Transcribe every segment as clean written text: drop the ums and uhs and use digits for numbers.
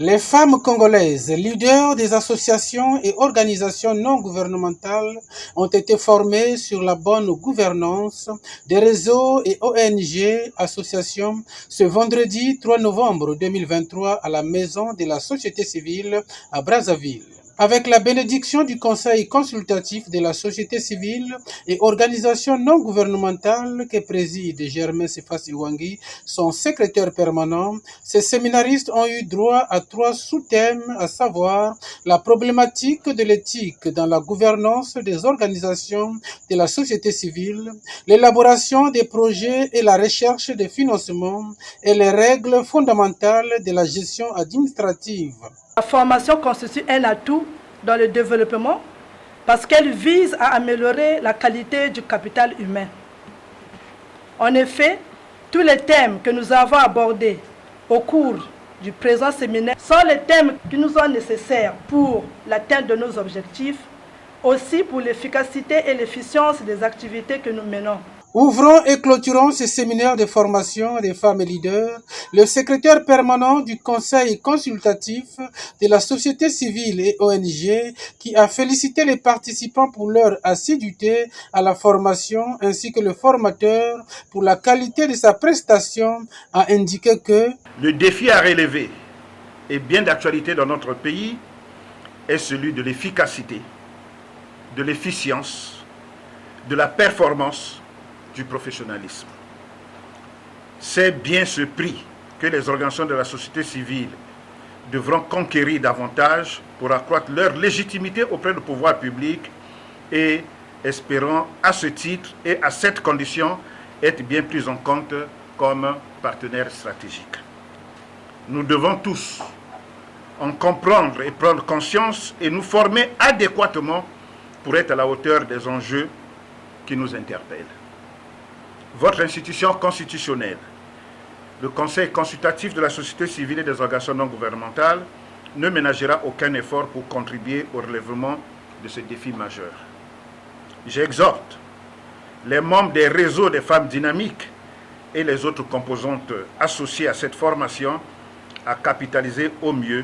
Les femmes congolaises, leaders des associations et organisations non gouvernementales, ont été formées sur la bonne gouvernance des réseaux et ONG associations ce vendredi 3 novembre 2023 à la Maison de la Société civile à Brazzaville. Avec la bénédiction du Conseil consultatif de la société civile et organisation non gouvernementale que préside Germain Cephas Iwangi, son secrétaire permanent, ces séminaristes ont eu droit à 3 sous-thèmes, à savoir la problématique de l'éthique dans la gouvernance des organisations de la société civile, l'élaboration des projets et la recherche des financements et les règles fondamentales de la gestion administrative. La formation constitue un atout dans le développement parce qu'elle vise à améliorer la qualité du capital humain. En effet, tous les thèmes que nous avons abordés au cours du présent séminaire sont les thèmes qui nous sont nécessaires pour l'atteinte de nos objectifs, aussi pour l'efficacité et l'efficience des activités que nous menons. Ouvrant et clôturant ce séminaire de formation des femmes leaders, le secrétaire permanent du Conseil consultatif de la société civile et ONG, qui a félicité les participants pour leur assiduité à la formation, ainsi que le formateur pour la qualité de sa prestation, a indiqué que le défi à relever et bien d'actualité dans notre pays est celui de l'efficacité, de l'efficience, de la performance, du professionnalisme. C'est bien ce prix que les organisations de la société civile devront conquérir davantage pour accroître leur légitimité auprès du pouvoir public et espérant à ce titre et à cette condition être bien pris en compte comme partenaires stratégiques. Nous devons tous en comprendre et prendre conscience et nous former adéquatement pour être à la hauteur des enjeux qui nous interpellent. Votre institution constitutionnelle, le Conseil consultatif de la société civile et des organisations non gouvernementales, ne ménagera aucun effort pour contribuer au relèvement de ce défi majeur. J'exhorte les membres des réseaux des femmes dynamiques et les autres composantes associées à cette formation à capitaliser au mieux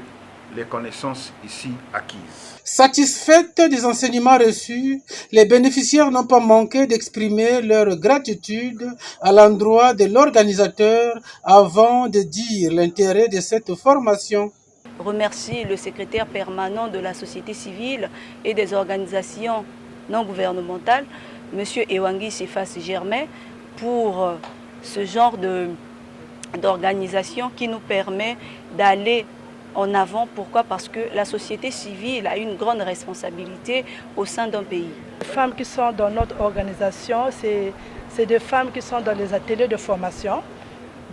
les connaissances ici acquises. Satisfaites des enseignements reçus, les bénéficiaires n'ont pas manqué d'exprimer leur gratitude à l'endroit de l'organisateur avant de dire l'intérêt de cette formation. Remercie le secrétaire permanent de la société civile et des organisations non gouvernementales, M. Iwangi Cephas Germain, pour ce genre d'organisation qui nous permet d'aller en avant. Pourquoi? Parce que la société civile a une grande responsabilité au sein d'un pays. Les femmes qui sont dans notre organisation, c'est des femmes qui sont dans les ateliers de formation.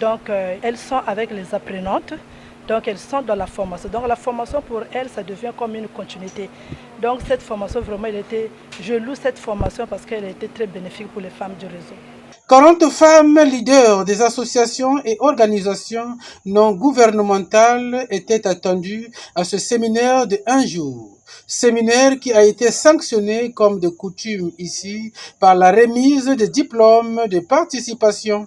Donc, elles sont avec les apprenantes. Donc, elles sont dans la formation. Donc, la formation pour elles, ça devient comme une continuité. Donc, cette formation, vraiment, je loue cette formation parce qu'elle a été très bénéfique pour les femmes du réseau. 40 femmes leaders des associations et organisations non gouvernementales étaient attendues à ce séminaire de 1 jour. Séminaire qui a été sanctionné comme de coutume ici par la remise de diplômes de participation.